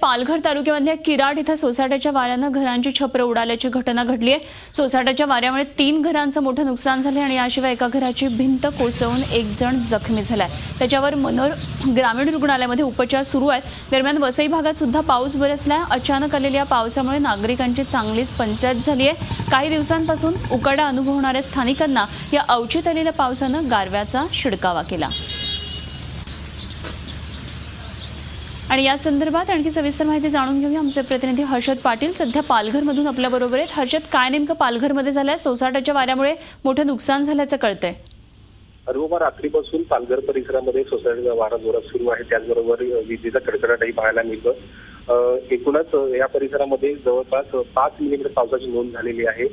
पालघर तालुक्यामधल्या किराट इथं सोसाट्याच्या वाऱ्यानं घरांची छप्र उडाल्याची घटना घडली आहे। सोसाट्याच्या वाऱ्यामुळे 3 घरांचं मोठं नुकसान झालं आणि याशिवाय एका घराची भिंत कोसळून एक जण जखमी झालाय। त्याच्यावर मनोर ग्रामीण रुग्णालयामध्ये उपचार सुरू आहेत। दरम्यान वसई भागात सुद्धा पाऊस बरसलाय। अचानक आलेल्या पावसामुळे नागरिकांची चांगलीच पंचायत झाली आहे। काही दिवसांपासून उकाडा अनुभवणाऱ्या स्थानिकांना या अवचित आलेल्या पावसानं गारव्याचा शिडकावा केला। आणि या संदर्भात आणखी सविस्तर माहिती जाणून घेऊया। आमचे प्रतिनिधी हर्षद पाटील सध्या पालघरमधून आपल्या बरोबर आहेत। हर्षद, काय नेमकं पालघरमध्ये झालंय? सोसाट्याच्या वाऱ्यामुळे मोठं नुकसान झाल्याचं कळतंय। अरुणा, रात्रीपासून पालघर परिसरामध्ये सोसाट्याचा वारा जोरात सुरू आहे। त्याचबरोबर विजेचा कडकडाटही पाहायला मिळतो। एकूणच या परिसरामध्ये जवळपास 5 मिलीमीटर पावसाची नोंद झालेली आहे।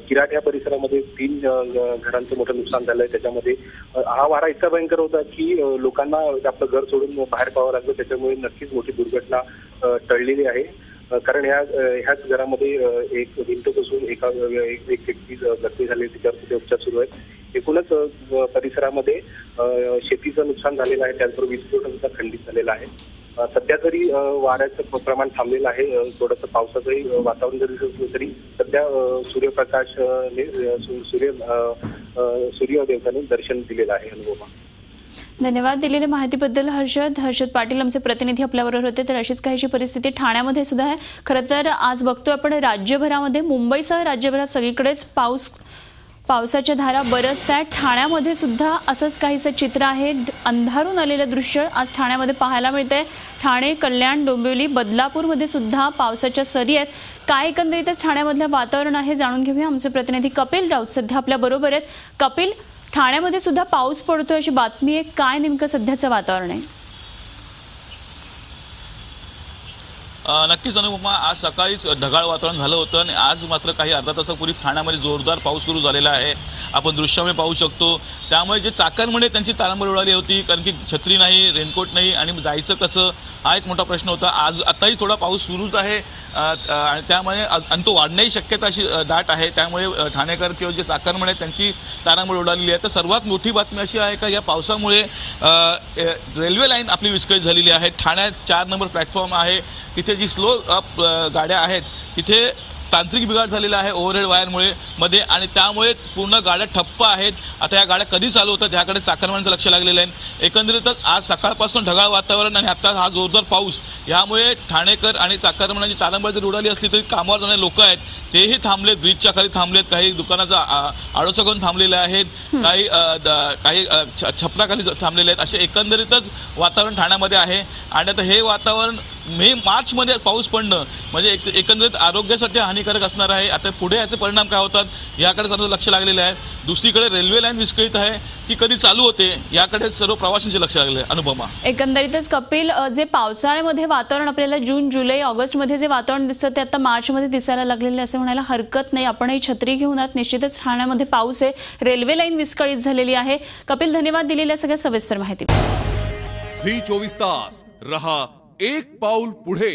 किराट या परिसरामध्ये 3 घरांचं मोठं नुकसान झालंय। त्याच्यामध्ये हा वारा इतका भयंकर होता की लोकांना आपलं घर सोडून बाहेर पडावं लागलं। त्याच्यामुळे नक्कीच मोठी दुर्घटना टळलेली आहे। कारण ह्याच घरामध्ये एक भिंत कोसळून एक व्यक्ती जखमी झाली, तिच्यावर तिथे उपचार सुरू आहेत। एकूणच परिसरामध्ये शेतीचं नुकसान झालेलं आहे, त्याचबरोबर वीज पुरवठा सुद्धा खंडित झालेला आहे। सध्या तरी वाऱ्याचं प्रमाण थांबलेलं आहे। थोडंसं पावसाचंही वातावरण जरी दिसत असलं तरी सध्या सूर्यप्रकाशने सूर्यदेवताने दर्शन दिलेलं आहे। अनुभवा, धन्यवाद दिलेल्या माहितीबद्दल हर्षद पाटील आमचे प्रतिनिधी आपल्याबरोबर होते। तर अशीच काहीशी परिस्थिती ठाण्यामध्ये सुद्धा आहे। खरं तर आज बघतोय आपण राज्यभरामध्ये, मुंबईसह राज्यभरात सगळीकडेच पावसाच्या धारा बरसतात। ठाण्यामध्ये सुद्धा असंच काहीसं चित्र आहे। अंधारून आलेलं दृश्य आज ठाण्यामध्ये पाहायला मिळतंय। ठाणे, कल्याण, डोंबिवली, बदलापूरमध्ये सुद्धा पावसाच्या सरी आहेत। काय एकंदरीतच ठाण्यामधलं वातावरण आहे जाणून घेऊया। आमचे प्रतिनिधी कपिल राऊत सध्या आपल्या बरोबर आहेत। कपिल, ठाण्यामध्ये सुद्धा पाऊस पडतोय अशी बातमी आहे, काय नेमकं सध्याचं वातावरण आहे? नक्कीच अनुपमा, आज सकाळीच ढगाळ वातावरण झालं होतं आणि आज मात्र काही अर्धा तासापूर्वी ठाण्यामध्ये जोरदार पाऊस सुरू झालेला आहे। आपण दृश्यामध्ये पाहू शकतो। त्यामुळे जे चाकरमानी त्यांची तारांबळ उडाली होती, कारण की छत्री नाही, रेनकोट नाही आणि जायचं कसं हा एक मोठा प्रश्न होता। आताही थोडा पाऊस सुरूच आहे आणि त्यामुळे आणि तो वाढण्याची शक्यता अशी दाट आहे। त्यामुळे ठाणेकर किंवा जे चाकरमानी आहेत त्यांची तारांबळ उडालेली आहे। तर सर्वात मोठी बातमी अशी आहे का या पावसामुळे रेल्वे लाईन आपली विस्कळीत झालेली आहे। ठाण्यात 4 नंबर प्लॅटफॉर्म आहे, तिथे जी स्लो अप गाड्या आहेत तिथे तांत्रिक बिघाड झालेला आहे ओव्हरहेड वायरमुळे मध्ये, आणि त्यामुळे पूर्ण गाड्या ठप्प आहेत। आता या गाड्या कधी चालू होतात याकडे चाकरमान्यांचं लक्ष लागलेलं आहे। एकंदरीतच आज सकाळपासून ढगाळ वातावरण आणि आता हा जोरदार पाऊस यामुळे ठाणेकर आणि चाकरमान्यांची तारांबळ जरी उडाली असली तरी कामावर जाणारे लोक आहेत तेही थांबलेत, ब्रिजच्या खाली थांबलेत, काही दुकानाचा आडोसा करून थांबलेले आहेत, काही छपराखाली थांबलेले आहेत। असे एकंदरीतच वातावरण ठाण्यामध्ये आहे। आणि आता हे वातावरण मार्च मध्ये पाऊस पडणं म्हणजे एकंदरीत आरोग्यासाठी हानिकारक असणार आहे। आता पुढे याचे परिणाम काय होतात याकडे सर्व लक्ष लागलेले आहे। दुसरीकडे रेल्वे लाईन विस्कळीत आहे, ती कधी चालू होते याकडे सर्व प्रवाशांचे लक्ष लागले आहे। अनुपमा, एकंदरीतच कपिल, जे पावसाळ्यामध्ये वातावरण आपल्याला जून, जुलै, ऑगस्ट मध्ये जे वातावरण दिसतं ते आता मार्च मध्ये दिसायला लागलेले असं म्हणायला हरकत नाही। आपणही छत्री घेऊन आहात, निश्चितच ठाण्यामध्ये पाऊस आहे, रेल्वे लाईन विस्कळीत झालेली आहे। कपिल, धन्यवाद दिलेल्या सगळ्या सविस्तर माहिती। झी 24 तास रहा एक पाऊल पुढे।